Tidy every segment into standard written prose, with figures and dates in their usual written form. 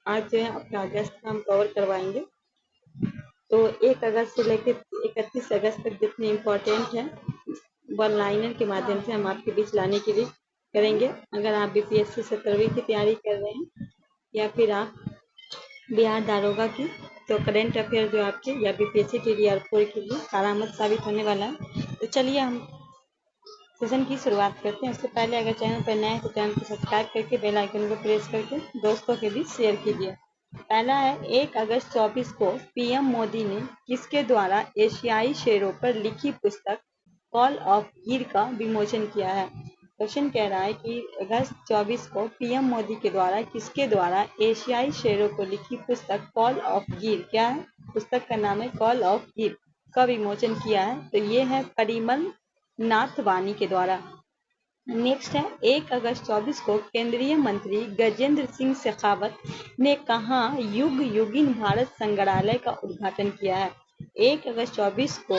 आज जो है अपना अगस्त का हम कवर करवाएंगे। तो 1 अगस्त से लेकर 31 अगस्त तक जितने इम्पोर्टेंट हैं वन लाइनर के माध्यम से हम आपके बीच लाने के लिए करेंगे। अगर आप बीपीएससी 17वीं की तैयारी कर रहे हैं या फिर आप बिहार दारोगा की, तो करंट अफेयर जो आपके या बीपीएससी टीडीआर 4 के लिए कारामद साबित होने वाला है। तो चलिए हम सेशन की शुरुआत करते हैं। उससे पहले अगर चैनल पर नए हैं तो चैनल को सब्सक्राइब करके बेल आइकन को प्रेस करके दोस्तों के बीच शेयर कीजिए। पहला है 1 अगस्त 24 को पीएम मोदी ने किसके द्वारा एशियाई शेरों पर लिखी पुस्तक कॉल ऑफ गिर का विमोचन किया है। क्वेश्चन कह रहा है कि अगस्त 24 को पीएम मोदी के द्वारा किसके द्वारा एशियाई शेरों को लिखी पुस्तक कॉल ऑफ गिर, क्या है पुस्तक का नाम है कॉल ऑफ गिर, का विमोचन किया है। तो ये है परिमल नाथ वानी के द्वारा। नेक्स्ट है 1 अगस्त 24 को केंद्रीय मंत्री गजेंद्र सिंह शेखावत ने कहाँ युग युगिन भारत संग्रहालय का उद्घाटन किया है। 1 अगस्त 24 को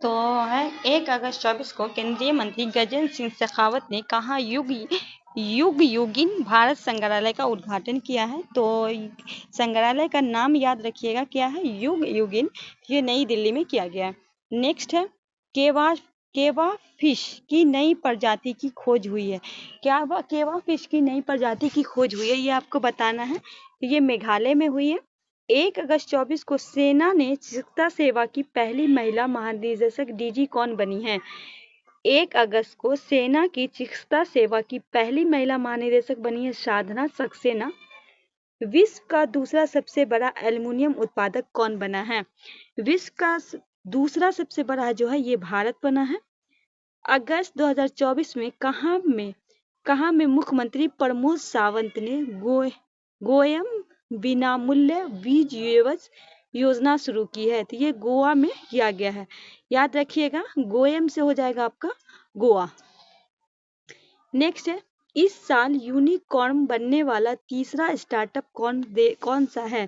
तो है 1 अगस्त 24 को केंद्रीय मंत्री गजेंद्र सिंह शेखावत ने कहाँ युग युगिन भारत संग्रहालय का उद्घाटन किया है। तो संग्रहालय का नाम याद रखिएगा, क्या है युग युगिन, ये नई दिल्ली में किया गया है। नेक्स्ट है केवा फिश की नई प्रजाति की खोज हुई है। केवा फिश की नई प्रजाति की खोज हुई है, ये आपको बताना है। ये मेघालय में हुई है। 1 अगस्त 24 को सेना ने चिकित्सा सेवा की पहली महिला महानिदेशक डीजी कौन बनी है। 1 अगस्त को सेना की चिकित्सा सेवा की पहली महिला महानिदेशक बनी है साधना सक्सेना। विश्व का दूसरा सबसे बड़ा एल्युमिनियम उत्पादक कौन बना है। विश्व का दूसरा सबसे बड़ा जो है ये भारत बना है। अगस्त 2024 में कहाँ में मुख्यमंत्री प्रमोद सावंत ने गोयम विनामूल्य बीज योजना शुरू की है। तो ये गोवा में किया गया है, याद रखिएगा, गोयम से हो जाएगा आपका गोवा। नेक्स्ट है इस साल यूनिकॉर्न बनने वाला तीसरा स्टार्टअप कौन सा है।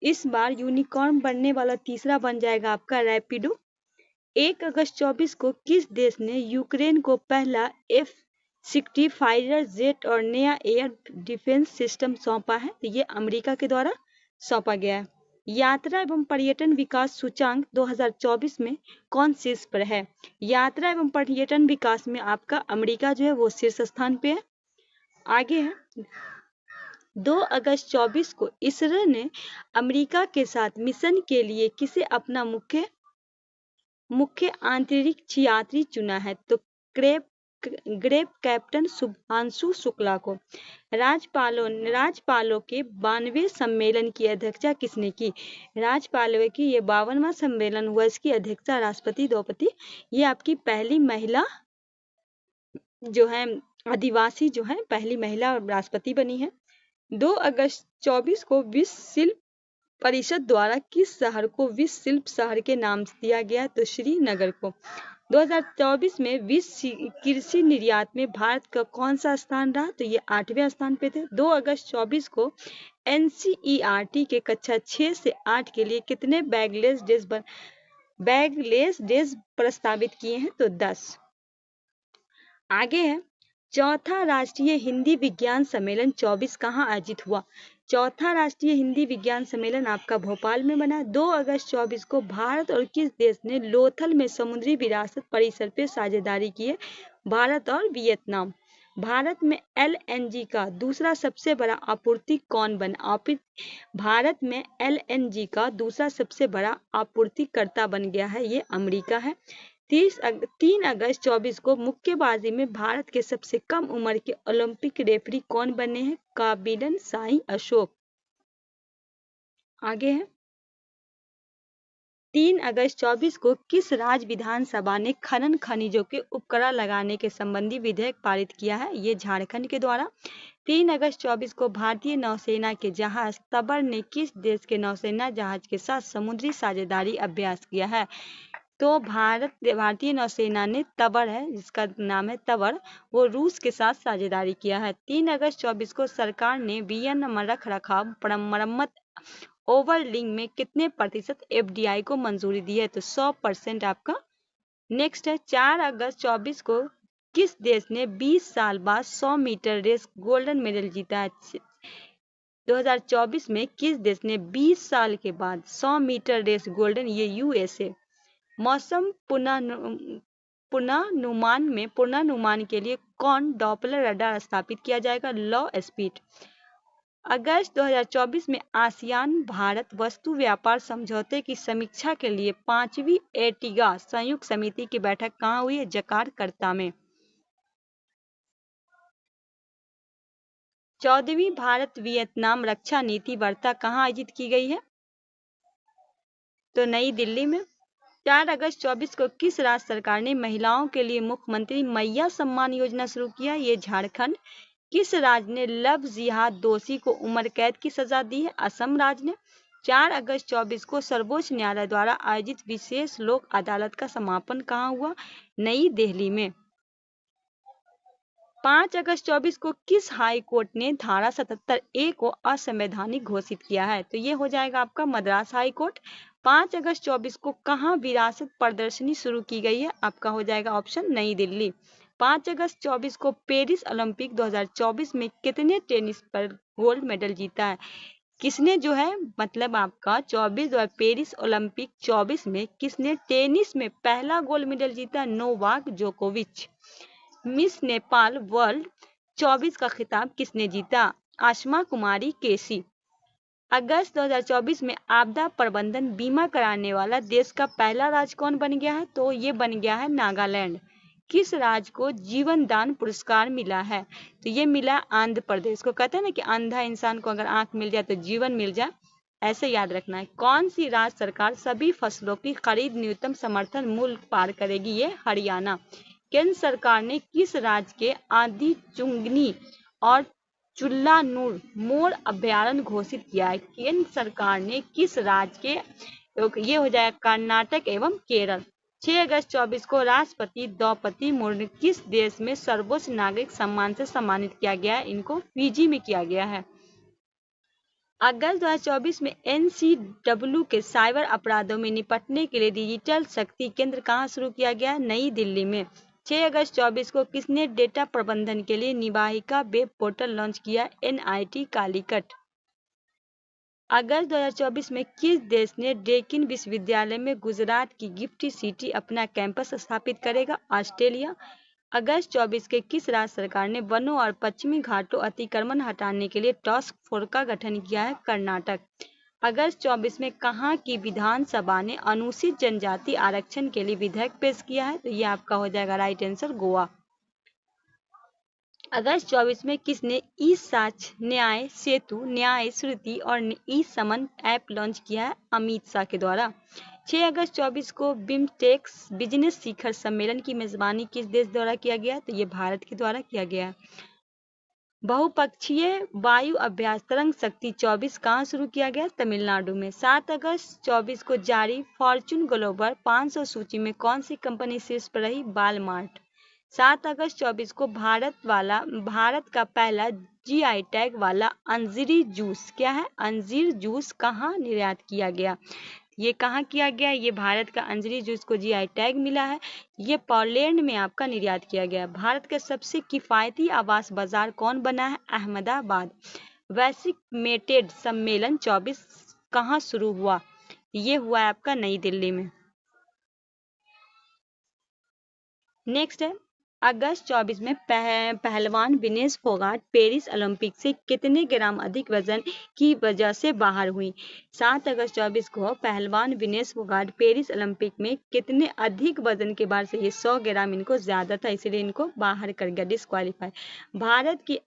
इस बार यूनिकॉर्न बनने वाला तीसरा बन जाएगा आपका रैपिडो। 1 अगस्त 24 को किस देश ने यूक्रेन को पहला F-60 फाइटर जेट और नया एयर डिफेंस सिस्टम सौंपा है। तो ये अमेरिका के द्वारा सौंपा गया है। यात्रा एवं पर्यटन विकास सूचांक 2024 में कौन शीर्ष पर है। यात्रा एवं पर्यटन विकास में आपका अमेरिका जो है वो शीर्ष स्थान पे है। आगे है 2 अगस्त 24 को इसरो ने अमेरिका के साथ मिशन के लिए किसे अपना मुख्य अंतरिक्ष यात्री चुना है। तो ग्रेप कैप्टन शुभांशु शुक्ला को। राज्यपालों के 92वें सम्मेलन की अध्यक्षता किसने की। राज्यपालों की ये 52वां सम्मेलन हुआ, इसकी अध्यक्षता राष्ट्रपति द्रौपदी, ये आपकी पहली महिला जो है आदिवासी जो है पहली महिला राष्ट्रपति बनी है। 2 अगस्त 24 को विश्व शिल्प परिषद द्वारा किस शहर को विश्व शिल्प शहर के नाम से दिया गया, तो श्रीनगर को। 2024 में विश्व कृषि निर्यात में भारत का कौन सा स्थान रहा, तो ये 8वें स्थान पे थे। 2 अगस्त 24 को NCERT के कक्षा 6 से 8 के लिए कितने बैगलेस डेज प्रस्तावित किए हैं, तो 10। आगे है चौथा राष्ट्रीय हिंदी विज्ञान सम्मेलन 24 कहाँ आयोजित हुआ। चौथा राष्ट्रीय हिंदी विज्ञान सम्मेलन आपका भोपाल में बना। 2 अगस्त 24 को भारत और किस देश ने लोथल में समुद्री विरासत परिसर पे साझेदारी की है। भारत और वियतनाम। भारत में LNG का दूसरा सबसे बड़ा आपूर्ति कौन बना। भारत में LNG का दूसरा सबसे बड़ा आपूर्तिकर्ता बन गया है, ये अमेरिका है। 3 अगस्त 24 को मुक्केबाजी में भारत के सबसे कम उम्र के ओलंपिक रेफरी कौन बने हैं, काबिलन साई अशोक। आगे है 3 अगस्त 24 को किस राज्य विधानसभा ने खनन खनिजों के उपकरण लगाने के संबंधी विधेयक पारित किया है, ये झारखंड के द्वारा। 3 अगस्त 24 को भारतीय नौसेना के जहाज तबर ने किस देश के नौसेना जहाज के साथ समुद्री साझेदारी अभ्यास किया है, तो भारतीय नौसेना ने तबर है, जिसका नाम है तबर, वो रूस के साथ साझेदारी किया है। 3 अगस्त 24 को सरकार ने वीएन रख रखाव मरम्मत ओवरलिंग में कितने प्रतिशत FDI को मंजूरी दी है, तो 100% आपका। नेक्स्ट है 4 अगस्त 24 को किस देश ने 20 साल बाद 100 मीटर रेस गोल्डन मेडल जीता है? 2024 में किस देश ने 20 साल के बाद 100 मीटर रेस गोल्डन, ये यूएसए। मौसम पूर्वानुमान के लिए कौन डॉपलर रडार स्थापित किया जाएगा? लो स्पीड। अगस्त 2024 में आसियान भारत वस्तु व्यापार समझौते की समीक्षा के लिए 5वीं एटिगा संयुक्त समिति की बैठक कहाँ हुई है? जकार्ता में। 14वीं भारत वियतनाम रक्षा नीति वार्ता कहाँ आयोजित की गई है? तो नई दिल्ली में। 4 अगस्त 24 को किस राज्य सरकार ने महिलाओं के लिए मुख्यमंत्री मैया सम्मान योजना शुरू किया? ये झारखंड। किस राज्य ने लव जिहाद दोषी को उम्र कैद की सजा दी है? असम राज्य ने। 4 अगस्त 24 को सर्वोच्च न्यायालय द्वारा आयोजित विशेष लोक अदालत का समापन कहाँ हुआ? नई दिल्ली में। 5 अगस्त 24 को किस हाई कोर्ट ने धारा 77A को असंवैधानिक घोषित किया है? तो ये हो जाएगा आपका मद्रास हाई कोर्ट। 5 अगस्त 24 को कहाँ विरासत प्रदर्शनी शुरू की गई है? आपका हो जाएगा ऑप्शन नई दिल्ली। 5 अगस्त 24 को पेरिस ओलंपिक 2024 में कितने टेनिस पर गोल्ड मेडल जीता है? किसने जो है मतलब आपका 24 और पेरिस ओलंपिक 24 में किसने टेनिस में पहला गोल्ड मेडल जीता? नोवाक जोकोविच। मिस नेपाल वर्ल्ड 24 का खिताब किसने जीता? आशमा कुमारी केसी। अगस्त 2024 में आपदा प्रबंधन बीमा कराने वाला देश का पहला राज्य कौन बन गया है? तो ये बन गया है नागालैंड। किस राज्य को जीवन दान पुरस्कार मिला है? तो ये मिला आंध्र प्रदेश को। कहते हैं ना कि अंधा इंसान को अगर आंख मिल जाए तो जीवन मिल जाए, ऐसे याद रखना है। कौन सी राज्य सरकार सभी फसलों की खरीद न्यूनतम समर्थन मूल्य पार करेगी? ये हरियाणा। केंद्र सरकार ने किस राज्य के आदि चुंगनी और चुल्लानूर मोर अभ्यारण्य घोषित किया है? केंद्र सरकार ने किस राज्य के, ये हो जाएगा कर्नाटक एवं केरल। 6 अगस्त 24 को राष्ट्रपति द्रौपदी मुर्मू किस देश में सर्वोच्च नागरिक सम्मान से सम्मानित किया गया है? इनको फिजी में किया गया है। अगस्त 2024 में NCW के साइबर अपराधों में निपटने के लिए डिजिटल शक्ति केंद्र कहाँ शुरू किया गया? नई दिल्ली में। 6 अगस्त 24 को किसने डेटा प्रबंधन के लिए निवाहिका वेब पोर्टल लॉन्च किया? NIT कालीकट। अगस्त 2024 में किस देश ने डेकिन विश्वविद्यालय में गुजरात की गिफ्ट सिटी अपना कैंपस स्थापित करेगा? ऑस्ट्रेलिया। अगस्त 24 के किस राज्य सरकार ने वनों और पश्चिमी घाटों अतिक्रमण हटाने के लिए टास्क फोर्स का गठन किया है? कर्नाटक। अगस्त 24 में कहाँ की विधानसभा ने अनुसूचित जनजाति आरक्षण के लिए विधेयक पेश किया है? तो ये आपका हो जाएगा राइट आंसर गोवा। अगस्त 24 में किसने ई साक्ष्य, न्याय सेतु, न्याय श्रुति और ई समन ऐप लॉन्च किया है? अमित शाह के द्वारा। 6 अगस्त 24 को बिम्स्टेक्स बिजनेस शिखर सम्मेलन की मेजबानी किस देश द्वारा किया गया? तो ये भारत के द्वारा किया गया है। बहुपक्षीय वायु अभ्यास तरंग शक्ति 24 कहाँ शुरू किया गया? तमिलनाडु में। 7 अगस्त 24 को जारी फॉर्च्यून ग्लोबल 500 सूची में कौन सी कंपनी शीर्ष पर रही? वालमार्ट। 7 अगस्त 24 को भारत का पहला GI टैग वाला अंजीरी जूस, क्या है? अंजीर जूस कहाँ निर्यात किया गया? ये कहाँ किया गया? ये भारत का अंजीरी जूस को GI टैग मिला है। ये पोलैंड में आपका निर्यात किया गया। भारत का सबसे किफायती आवास बाजार कौन बना है? अहमदाबाद। वैश्विक मेटेड सम्मेलन 24 कहाँ शुरू हुआ? ये हुआ है आपका नई दिल्ली में। नेक्स्ट है अगस्त 24 में पहलवान विनेश फोगाट पेरिस ओलंपिक से कितने ग्राम अधिक वजन की वजह से बाहर हुई? 7 अगस्त 24 को पहलवान विनेश फोगाट पेरिस ओलंपिक में कितने अधिक वजन के बाद से, ये 100 ग्राम इनको ज्यादा था इसलिए इनको बाहर कर गया, डिस्क्वालीफाई। भारत की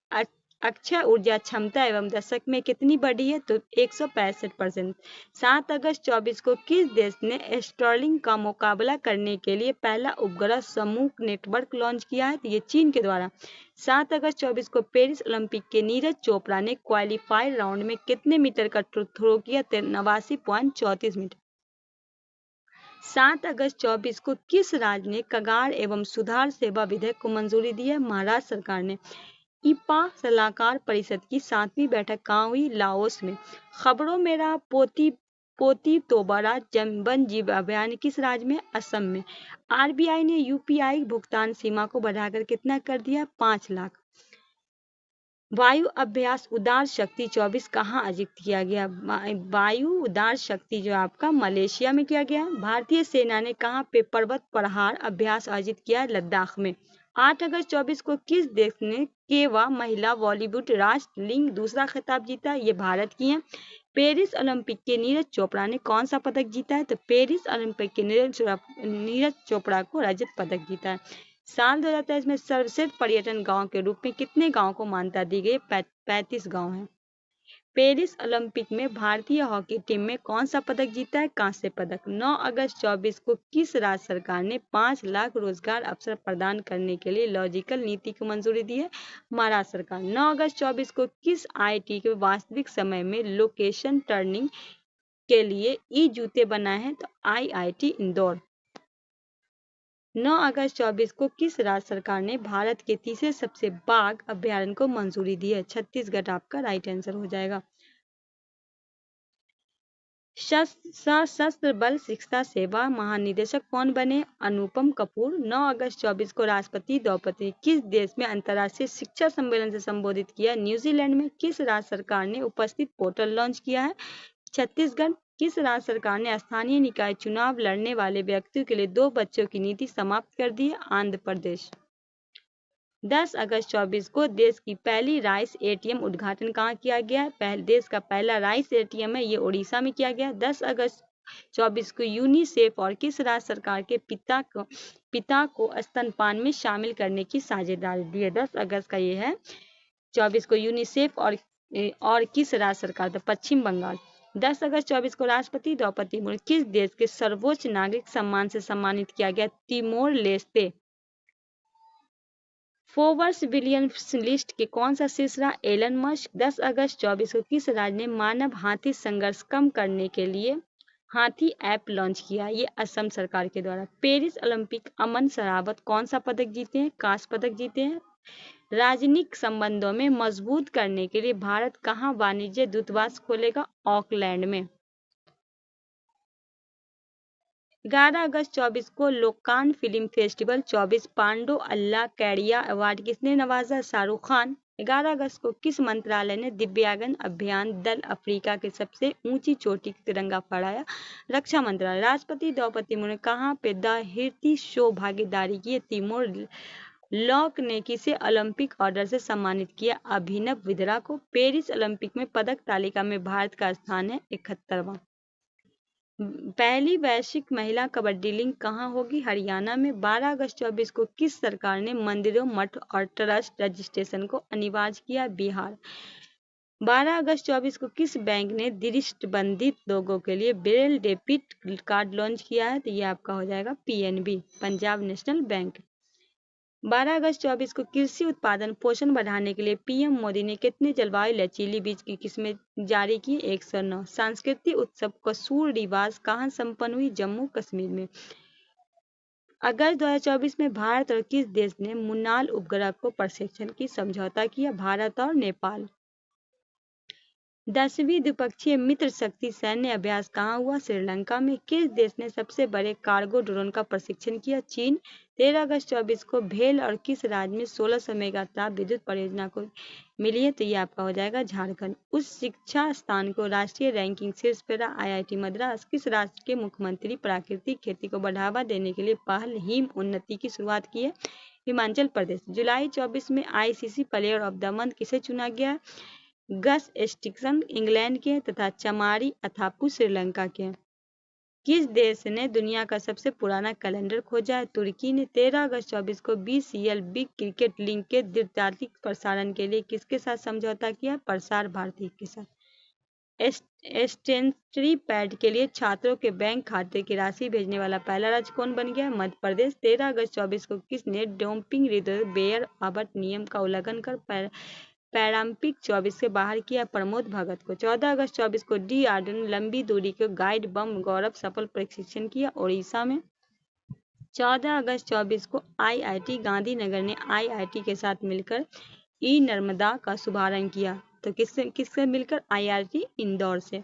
अक्षय ऊर्जा क्षमता एवं दशक में कितनी बढ़ी है? तो 165%। 7 अगस्त 24 को किस देश ने स्टर्लिंग का मुकाबला करने के लिए पहला उपग्रह समूह नेटवर्क लॉन्च किया है? तो ये चीन के द्वारा। 7 अगस्त 24 को पेरिस ओलंपिक के नीरज चोपड़ा ने क्वालिफाइड राउंड में कितने मीटर का थ्रो किया? 89.34 मीटर। 7 अगस्त 24 को किस राज्य ने कगार एवं सुधार सेवा विधेयक को मंजूरी दी है? महाराष्ट्र सरकार ने। IPA सलाहकार परिषद की 7वीं बैठक कहाँ हुई? लाओस में। खबरों मेरा पोथी पोती तोबरा वन जीव अभयारण्य किस राज्य में? असम में। आरबीआई ने यूपीआई भुगतान सीमा को बढ़ाकर कितना कर दिया? 5 लाख। वायु अभ्यास उदार शक्ति 24 कहाँ आयोजित किया गया? वायु उदार शक्ति जो आपका मलेशिया में किया गया। भारतीय सेना ने कहाँ पे पर्वत प्रहार अभ्यास आयोजित किया? लद्दाख में। 8 अगस्त 24 को किस देश ने केवा महिला बॉलीवुड राष्ट्रलिंग दूसरा खिताब जीता? ये भारत की हैं। पेरिस ओलंपिक के नीरज चोपड़ा ने कौन सा पदक जीता है? तो पेरिस ओलंपिक के नीरज चोपड़ा को रजत पदक जीता है। साल 2023 में सर्वश्रेष्ठ पर्यटन गांव के रूप में कितने गांव को मान्यता दी गई? 35 गांव हैं। पेरिस ओलंपिक में भारतीय हॉकी टीम में कौन सा पदक जीता है? कांस्य पदक। 9 अगस्त 24 को किस राज्य सरकार ने 5 लाख रोजगार अवसर प्रदान करने के लिए लॉजिकल नीति को मंजूरी दी है? महाराष्ट्र सरकार। 9 अगस्त 24 को किस आईटी के वास्तविक समय में लोकेशन टर्निंग के लिए ई जूते बनाए हैं? तो आईआईटी इंदौर। 9 अगस्त 24 को किस राज्य सरकार ने भारत के तीसरे सबसे बाघ अभ्यारण्य को मंजूरी दी है? छत्तीसगढ़ आपका राइट आंसर हो जाएगा। सशस्त्र बल शिक्षा सेवा महानिदेशक कौन बने? अनुपम कपूर। 9 अगस्त 24 को राष्ट्रपति द्रौपदी किस देश में अंतर्राष्ट्रीय शिक्षा सम्मेलन से संबोधित किया? न्यूजीलैंड में। किस राज्य सरकार ने उपस्थित पोर्टल लॉन्च किया है? छत्तीसगढ़। किस राज्य सरकार ने स्थानीय निकाय चुनाव लड़ने वाले व्यक्तियों के लिए 2 बच्चों की नीति समाप्त कर दी है? आंध्र प्रदेश। 10 अगस्त 24 को देश की पहली राइस एटीएम उद्घाटन कहाँ किया गया है? देश का पहला राइस एटीएम है, ये उड़ीसा में किया गया। 10 अगस्त 24 को यूनिसेफ और किस राज्य सरकार के पिता को स्तनपान में शामिल करने की साझेदारी दी है? 10 अगस्त का ये है 24 को यूनिसेफ और किस राज्य सरकार? तो पश्चिम बंगाल। 10 अगस्त 24 को राष्ट्रपति द्रौपदी मुर्मू किस देश के सर्वोच्च नागरिक सम्मान से सम्मानित किया गया? Timor Leste. Forbes billions list के कौन सा शीर्ष रहा? Elon Musk. 10 अगस्त 24 को किस राज्य ने मानव हाथी संघर्ष कम करने के लिए हाथी ऐप लॉन्च किया? ये असम सरकार के द्वारा। पेरिस ओलंपिक अमन सरावत कौन सा पदक जीते हैं? कांस्य पदक जीते हैं। राजनयिक संबंधों में मजबूत करने के लिए भारत कहाँ वाणिज्य दूतावास खोलेगा? ऑकलैंड में। 11 अगस्त 24 को लोकान फिल्म फेस्टिवल 24 पांडो अल्लाह कैरिया अवार्ड किसने नवाजा? शाहरुख खान। 11 अगस्त को किस मंत्रालय ने दिव्यांगन अभियान दल अफ्रीका के सबसे ऊंची चोटी तिरंगा फहराया? रक्षा मंत्रालय। राष्ट्रपति द्रौपदी मुर्मू ने कहाँ पे द हीर्ति शो भागीदारी की? तिमोर लॉक ने किसे ओलंपिक ऑर्डर से सम्मानित किया? अभिनव बिंद्रा को। पेरिस ओलंपिक में पदक तालिका में भारत का स्थान है 71वां। पहली वैश्विक महिला कबड्डी लीग कहाँ होगी? हरियाणा में। 12 अगस्त 24 को किस सरकार ने मंदिरों मठ और ट्रस्ट रजिस्ट्रेशन को अनिवार्य किया? बिहार। 12 अगस्त 24 को किस बैंक ने दृष्टिबंधित लोगों के लिए ब्रेल डेबिट कार्ड लॉन्च किया है? तो ये आपका हो जाएगा पीएनबी, पंजाब नेशनल बैंक। 12 अगस्त 24 को कृषि उत्पादन पोषण बढ़ाने के लिए पीएम मोदी ने कितने जलवायु लचीली बीज की किस्में जारी की? 109। सांस्कृतिक उत्सव कसूर रिवाज कहाँ संपन्न हुई? जम्मू कश्मीर में। अगस्त 2024 में भारत और किस देश ने मुन्नाल उपग्रह को प्रशिक्षण की समझौता किया? भारत और नेपाल। 10वीं द्विपक्षीय मित्र शक्ति सैन्य अभ्यास कहाँ हुआ? श्रीलंका में। किस देश ने सबसे बड़े कार्गो ड्रोन का प्रशिक्षण किया? चीन। 13 अगस्त 24 को भेल और किस राज्य में 1600 मेगावाट विद्युत परियोजना को मिली है? तो ये आपका हो जाएगा झारखंड। उस शिक्षा स्थान को राष्ट्रीय रैंकिंग शीर्ष पर आईआईटी मद्रास। किस राज्य के मुख्यमंत्री प्राकृतिक खेती को बढ़ावा देने के लिए पहल हिम उन्नति की शुरुआत की है? हिमाचल प्रदेश। जुलाई 24 में ICC player of the month किसे चुना गया? गस एस्टिक्सन इंग्लैंड के तथा चमारी अथापू श्रीलंका के। किस देश ने दुनिया का सबसे पुराना कैलेंडर खोजा है? तुर्की ने। 13 अगस्त 24 को बीसीएल बिग क्रिकेट लीग के द्वितार्किक प्रसारण के लिए किसके साथ समझौता किया? प्रसार भारती के साथ। स्टेशनरी पैड के लिए छात्रों के बैंक खाते की राशि भेजने वाला पहला राज्य कौन बन गया? मध्य प्रदेश। 13 अगस्त 24 को किसने डोपिंग विरुद्ध बेयर अबट नियम का उल्लंघन कर पैरालंपिक 24 से बाहर किया? प्रमोद भगत को। 14 अगस्त 24 को डीआरडीओ ने लंबी दूरी के गाइड बम गौरव सफल प्रशिक्षण किया? ओडिशा में। 14 अगस्त 24 को आईआईटी गांधीनगर ने आईआईटी के साथ मिलकर ई नर्मदा का शुभारंभ किया। तो किससे मिलकर? आईआईटी इंदौर से।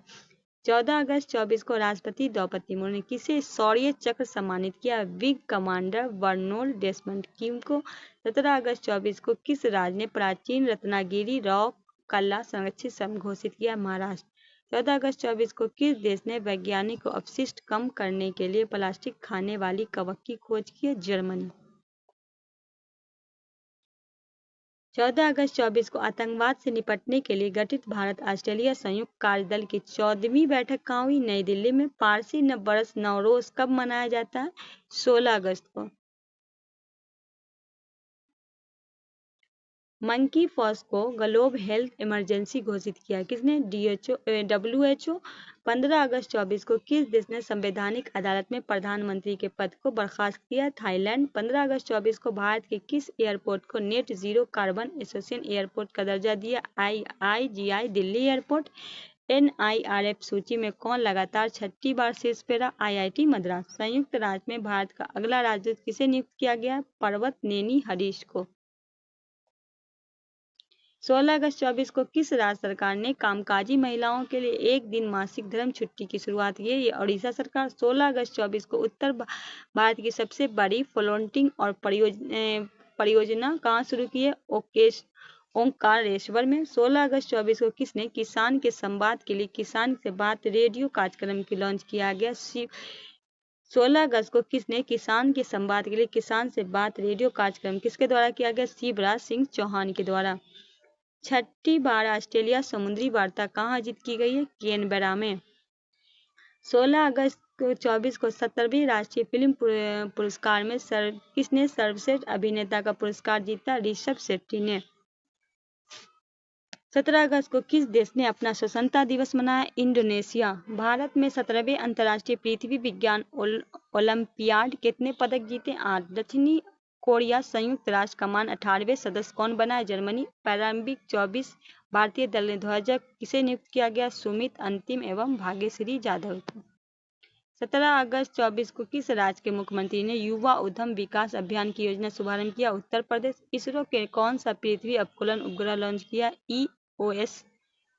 14 अगस्त 24 को राष्ट्रपति द्रौपदी मुर्मू ने किसे शौर्य चक्र सम्मानित किया? विंग कमांडर बर्नोल्ड डेसमंड किम को। 17 अगस्त 24 को किस राज्य ने प्राचीन रत्नागिरी रॉक कला संरक्षित स्थल घोषित किया? महाराष्ट्र। 14 अगस्त 24 को किस देश ने वैज्ञानिक को अपशिष्ट कम करने के लिए प्लास्टिक खाने वाली कवक की खोज की है? जर्मनी। 14 अगस्त 24 को आतंकवाद से निपटने के लिए गठित भारत ऑस्ट्रेलिया संयुक्त कार्यदल की 14वीं बैठक कहाँ हुई? नई दिल्ली में। पारसी नवबरस नवरोज कब मनाया जाता है? 16 अगस्त को। मंकी पॉक्स को ग्लोबल हेल्थ इमरजेंसी घोषित किया किसने? WHO। 15 अगस्त 24 को किस देश ने संवैधानिक अदालत में प्रधानमंत्री के पद को बर्खास्त किया? थाईलैंड। 15 अगस्त 24 को भारत के किस एयरपोर्ट को net zero carbon association airport का दर्जा दिया? IGI Delhi airport. NIRF सूची में कौन लगातार 6ठी बार शीर्ष पे रहा? IIT मद्रास। संयुक्त राज्य में भारत का अगला राजदूत किसे नियुक्त किया गया? पर्वतनेनी हरीश को। 16 अगस्त 24 को किस राज्य सरकार ने कामकाजी महिलाओं के लिए एक दिन मासिक धर्म छुट्टी की शुरुआत की है? ये ओडिशा सरकार। 16 अगस्त 24 को उत्तर भारत की सबसे बड़ी फ्लोटिंग और परियोजना कहाँ शुरू की है? ओंकारेश्वर में। 16 अगस्त 24 को किसने किसान के संवाद के लिए किसान से बात रेडियो कार्यक्रम की लॉन्च किया गया? 16 अगस्त को किसने किसान के संवाद के लिए किसान से बात रेडियो कार्यक्रम किसके द्वारा किया गया? शिवराज सिंह चौहान के द्वारा। 6ठी बार ऑस्ट्रेलिया समुद्री वार्ता कहाँ आयोजित की गई है? कैनबरा में। 16 अगस्त 24 को 17वीं राष्ट्रीय फिल्म पुरस्कार में किसने सर्वश्रेष्ठ अभिनेता का पुरस्कार जीता? ऋषभ शेट्टी ने। 17 अगस्त को किस देश ने अपना स्वतंत्रता दिवस मनाया? इंडोनेशिया। भारत में 17वें अंतर्राष्ट्रीय पृथ्वी विज्ञान ओलंपियाड कितने पदक जीते? 8। दक्षिणी कोरिया संयुक्त राष्ट्र कमान 18वें सदस्य कौन बना है? जर्मनी। प्रारंभिक 24 भारतीय दल ने ध्वज किसे नियुक्त किया गया? सुमित अंतिम एवं भाग्यश्री जाधव को। 17 अगस्त 24 को किस राज्य के मुख्यमंत्री ने युवा उद्यम विकास अभियान की योजना शुभारंभ किया? उत्तर प्रदेश। इसरो के कौन सा पृथ्वी उपकूलन उपग्रह लॉन्च किया? EOS।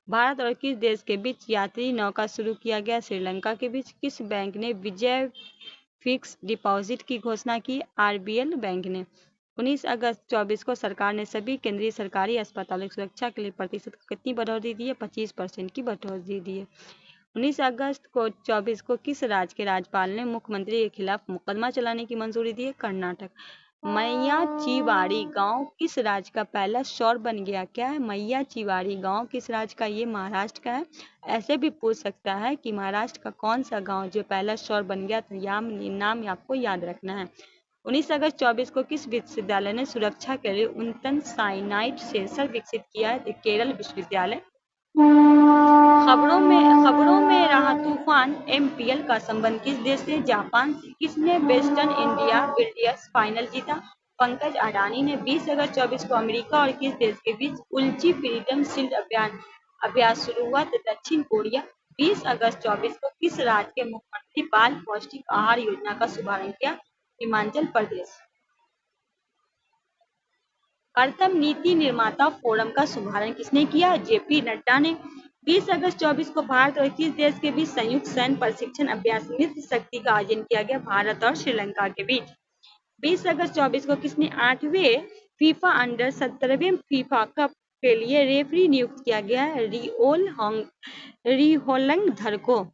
भारत और किस देश के बीच यात्री नौका शुरू किया गया? श्रीलंका के बीच। किस बैंक ने विजय फिक्स डिपॉजिट की घोषणा की? RBL बैंक ने। 19 अगस्त 24 को सरकार ने सभी केंद्रीय सरकारी अस्पतालों की सुरक्षा के लिए प्रतिशत को कितनी बढ़ोतरी दी है? 25% की बढ़ोतरी दी है। 19 अगस्त को 24 को किस राज्य के राज्यपाल ने मुख्यमंत्री के खिलाफ मुकदमा चलाने की मंजूरी दी है? कर्नाटक। मैयाचीवाड़ी गांव किस राज्य का पहला शहर बन गया? क्या है? मैयाचीवाड़ी गांव किस राज्य का? ये महाराष्ट्र का है। ऐसे भी पूछ सकता है कि महाराष्ट्र का कौन सा गांव जो पहला शहर बन गया, तो नाम आपको याद रखना है। 19 अगस्त 24 को किस विश्वविद्यालय ने सुरक्षा के लिए उन्टन साइनाइड सेंसर विकसित किया है? केरल विश्वविद्यालय। खबरों में रहा तूफान MPL का संबंध किस देश से? जापान से। किसने वेस्टर्न इंडिया बिल्डर्स फाइनल जीता? पंकज अडानी ने। 20 अगस्त 24 को अमेरिका और किस देश के बीच उल्ची फ्रीडम शील्ड अभ्यास शुरू हुआ? दक्षिण कोरिया। 20 अगस्त 24 को किस राज्य के मुख्यमंत्री बाल पौष्टिक आहार योजना का शुभारंभ किया? हिमाचल प्रदेश। प्रथम नीति निर्माता फोरम का शुभारंभ किसने किया? JP नड्डा ने। 20 अगस्त 24 को भारत और किस देश के बीच संयुक्त सैन्य प्रशिक्षण अभ्यास मित्र शक्ति का आयोजन किया गया? भारत और श्रीलंका के बीच। 20 अगस्त 24 को किसने 8वें फीफा अंडर 17वें फीफा कप के लिए रेफरी नियुक्त किया गया है? रिहोलंग को।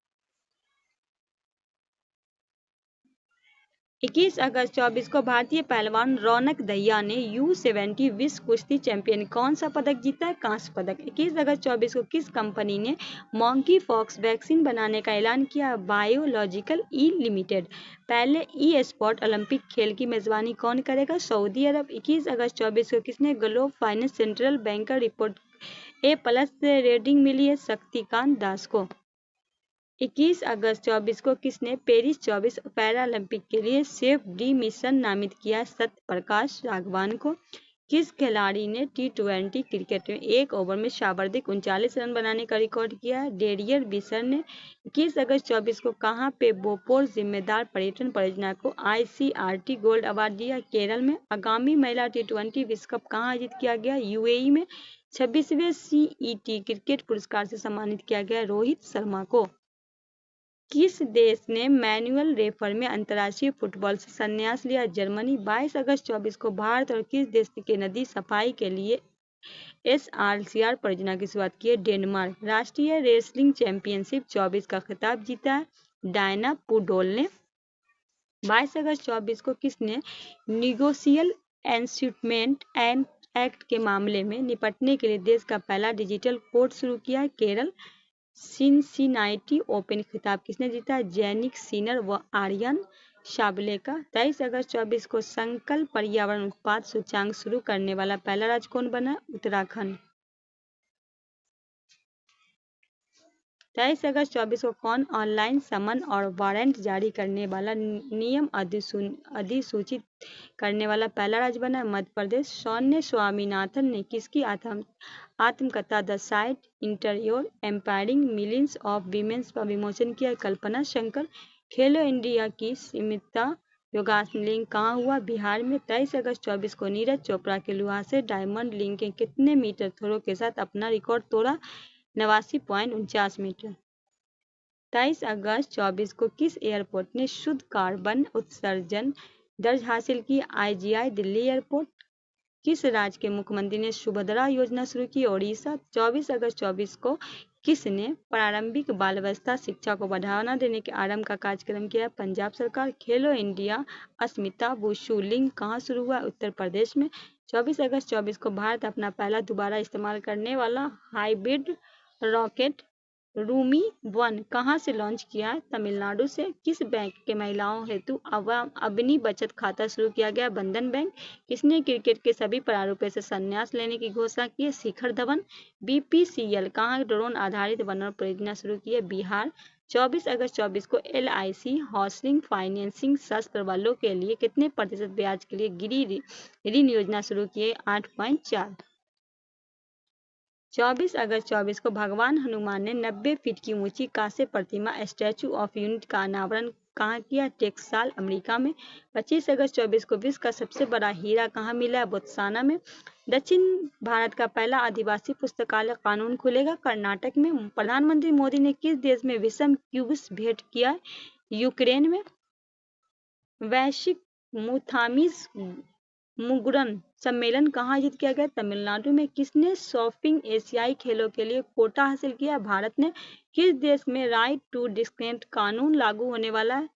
21 अगस्त 24 को भारतीय पहलवान रौनक दहिया ने U70 विश्व कुश्ती चैंपियन कौन सा पदक जीता है? कांस्य पदक। 21 अगस्त 24 को किस कंपनी ने मंकी पॉक्स वैक्सीन बनाने का ऐलान किया? बायोलॉजिकल ई लिमिटेड। पहले ई स्पोर्ट ओलंपिक खेल की मेजबानी कौन करेगा? सऊदी अरब। 21 अगस्त 24 को किसने global finance central banker report A+ rating मिली है? शक्तिकांत दास को। 21 अगस्त 24 को किसने पेरिस 24 पैरालंपिक के लिए सेफ डी मिशन नामित किया? सत्य प्रकाश राघवान को। किस खिलाड़ी ने T20 क्रिकेट में एक ओवर में सर्वाधिक 39 रन बनाने का रिकॉर्ड किया? डेरियर बिशर ने। 21 अगस्त 24 को कहां पे बोपोर जिम्मेदार पर्यटन परियोजना को ICRT गोल्ड अवार्ड दिया? केरल में। आगामी महिला T20 विश्व कप कहां आयोजित किया गया? UAE में। 26वें CET क्रिकेट पुरस्कार से सम्मानित किया गया रोहित शर्मा को। किस देश ने मैनुअल रेफर में अंतर्राष्ट्रीय फुटबॉल से संन्यास लिया? जर्मनी। 22 अगस्त 24 को भारत और किस देश के नदी सफाई के लिए SRCR परियोजना की शुरुआत की है? डेनमार्क। राष्ट्रीय रेसलिंग चैंपियनशिप 24 का खिताब जीता है डायना पुडोल ने। 22 अगस्त 24 को किसने निगोशियल एनस्यूटमेंट एक्ट के मामले में निपटने के लिए देश का पहला डिजिटल कोर्ट शुरू किया है? केरल। सिंसिनाटी ओपन खिताब किसने जीता है? जैनिक सिनर व आर्यन शाबलेका। 23 अगस्त 24 को संकल्प पर्यावरण उत्पाद सूचांक शुरू करने वाला पहला राज्य कौन बना? उत्तराखंड। 23 अगस्त 24 को कौन ऑनलाइन समन और वारंट जारी करने वाला नियम अधिसूचित करने वाला पहला राज्य बना? मध्य प्रदेश। सौम्य स्वामीनाथन ने किसकी आत्मकथा the side interior empowering millions of women's का विमोचन किया? कल्पना शंकर। खेलो इंडिया की सीमिता योगासन लिंग कहाँ हुआ? बिहार में। 23 अगस्त 24 को नीरज चोपड़ा के लुहा से डायमंड लिंग के कितने मीटर थ्रो के साथ अपना रिकॉर्ड तोड़ा? 89.49 मीटर। 23 अगस्त 24 को किस एयरपोर्ट ने शुद्ध कार्बन उत्सर्जन दर्ज हासिल की? IGI Delhi airport. किस राज्य के मुख्यमंत्री ने सुभद्रा योजना शुरू की? ओडिशा। 24 अगस्त 24 को किसने प्रारंभिक बाल अवस्था शिक्षा को बढ़ावा देने के आरंभ का कार्यक्रम किया? पंजाब सरकार। खेलो इंडिया अस्मिता वुशु लिंग कहाँ शुरू हुआ? उत्तर प्रदेश में। 24 अगस्त 24 को भारत अपना पहला दोबारा इस्तेमाल करने वाला हाइब्रिड रॉकेट रूमी 1 कहाँ से लॉन्च किया? तमिलनाडु से। किस बैंक के महिलाओं हेतु अबनी बचत खाता शुरू किया गया? बंधन बैंक। किसने क्रिकेट के सभी प्रारूपों से संन्यास लेने की घोषणा की है? शिखर धवन। BPCL कहाँ ड्रोन आधारित वनों परियोजना शुरू की है? बिहार। 24 अगस्त 24 को LIC हाउसिंग फाइनेंसिंग सशस्त्र बलों के लिए कितने प्रतिशत ब्याज के लिए गिरी ऋण योजना शुरू की है? 8.4। 24 अगस्त 24 को भगवान हनुमान ने 90 फीट की ऊंची कांस्य प्रतिमा स्टैचू ऑफ यूनिटी का अनावरण कहाँ किया? टेक्सास अमेरिका में। 25 अगस्त 24 को विश्व का सबसे बड़ा हीरा कहाँ मिला है? बोत्सवाना में। दक्षिण भारत का पहला आदिवासी पुस्तकालय कानून खुलेगा? कर्नाटक में। प्रधानमंत्री मोदी ने किस देश में विषम क्यूबिस भेंट किया? यूक्रेन में। वैश्विक मुथामिस मुगरन सम्मेलन कहाँ आयोजित किया गया? तमिलनाडु में। किसने शॉपिंग एशियाई खेलों के लिए कोटा हासिल किया? भारत ने। किस देश में राइट टू डिस्क्रिमिनेट कानून लागू होने वाला है?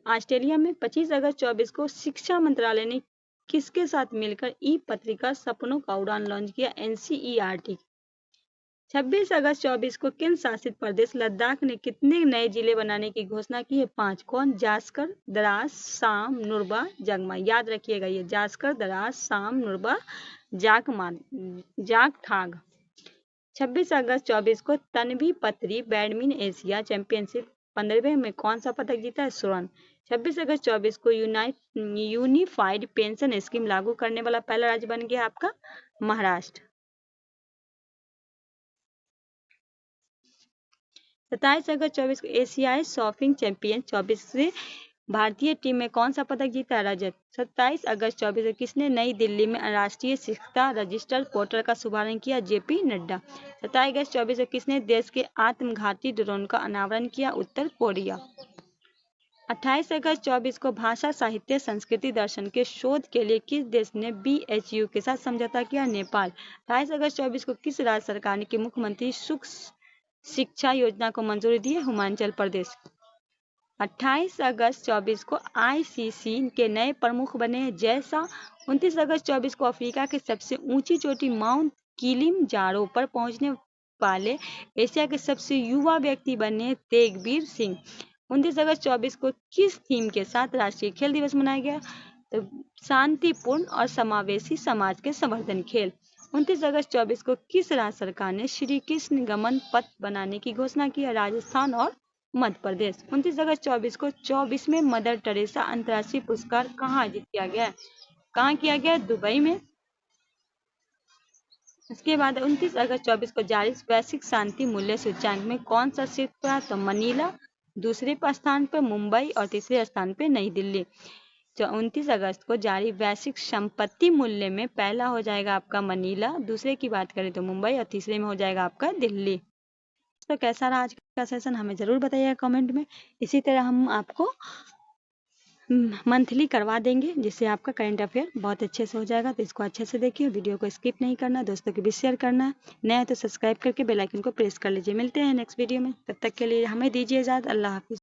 ऑस्ट्रेलिया में। 25 अगस्त 24 को शिक्षा मंत्रालय ने किसके साथ मिलकर पत्रिका सपनों का उड़ान लॉन्च किया? NCERT। 26 अगस्त 24 को केंद्र शासित प्रदेश लद्दाख ने कितने नए जिले बनाने की घोषणा की है? 5। कौन? जास्कर, द्रास, साम, नुरबा, जागमा। याद रखिएगा ये जास्कर, द्रास, साम, नुरबा, जागथाग। 26 अगस्त 24 को तन्वी पत्री बैडमिंटन एशिया चैंपियनशिप 15वें में कौन सा पदक जीता है? स्वर्ण। 26 अगस्त 24 को यूनिफाइड पेंशन स्कीम लागू करने वाला पहला राज्य बन गया आपका महाराष्ट्र। 27 अगस्त 24 को एशियाई शॉपिंग चैंपियन 24 से भारतीय टीम में कौन सा पदक जीता? रजत। 27 अगस्त 24 को किसने नई दिल्ली में राष्ट्रीय शिक्षा रजिस्टर पोर्टल का शुभारंभ किया? JP नड्डा। 27 अगस्त 24 को किसने देश के आत्मघाती ड्रोन का अनावरण किया? उत्तर कोरिया। 28 अगस्त 24 को भाषा साहित्य संस्कृति दर्शन के शोध के लिए किस देश ने BHU के साथ समझौता किया? नेपाल। 28 अगस्त 24 को किस राज्य सरकार के मुख्यमंत्री सुख शिक्षा योजना को मंजूरी दी है? हिमाचल प्रदेश। 28 अगस्त 24 को ICC के नए प्रमुख बने हैं जैसा। 29 अगस्त 24 को अफ्रीका की सबसे ऊंची चोटी माउंट किलिमंजारो पर पहुंचने वाले एशिया के सबसे युवा व्यक्ति बने तेगबीर सिंह। 29 अगस्त 24 को किस थीम के साथ राष्ट्रीय खेल दिवस मनाया गया? तो शांतिपूर्ण और समावेशी समाज के संवर्धन खेल। 29 अगस्त 24 को किस राज्य सरकार ने श्री कृष्ण गमन पथ बनाने की घोषणा की है? राजस्थान और मध्य प्रदेश। 29 अगस्त 24 को 24वें मदर टेरेसा अंतर्राष्ट्रीय पुरस्कार कहाँ आयोजित किया गया है? कहाँ किया गया? दुबई में। उसके बाद 29 अगस्त 24 को जारी वैश्विक शांति मूल्य सूचकांक में कौन सा शीर्ष पर? तो मनीला। दूसरे स्थान पर मुंबई और तीसरे स्थान पर नई दिल्ली। तो 29 अगस्त को जारी वैश्विक संपत्ति मूल्य में पहला हो जाएगा आपका मनीला, दूसरे की बात करें तो मुंबई और तीसरे में हो जाएगा आपका दिल्ली। दोस्तों कैसा रहा आज का सेशन हमें ज़रूर बताइएगा कमेंट में। इसी तरह हम आपको मंथली करवा देंगे, जिससे आपका करंट अफेयर बहुत अच्छे से हो जाएगा। तो इसको अच्छे से देखिए, वीडियो को स्किप नहीं करना, दोस्तों के बीच शेयर करना। नया है तो सब्सक्राइब करके बेल आइकन को प्रेस कर लीजिए। मिलते हैं नेक्स्ट वीडियो में, तब तक के लिए हमें दीजिए इजाज़त। अल्लाह हाफिज़।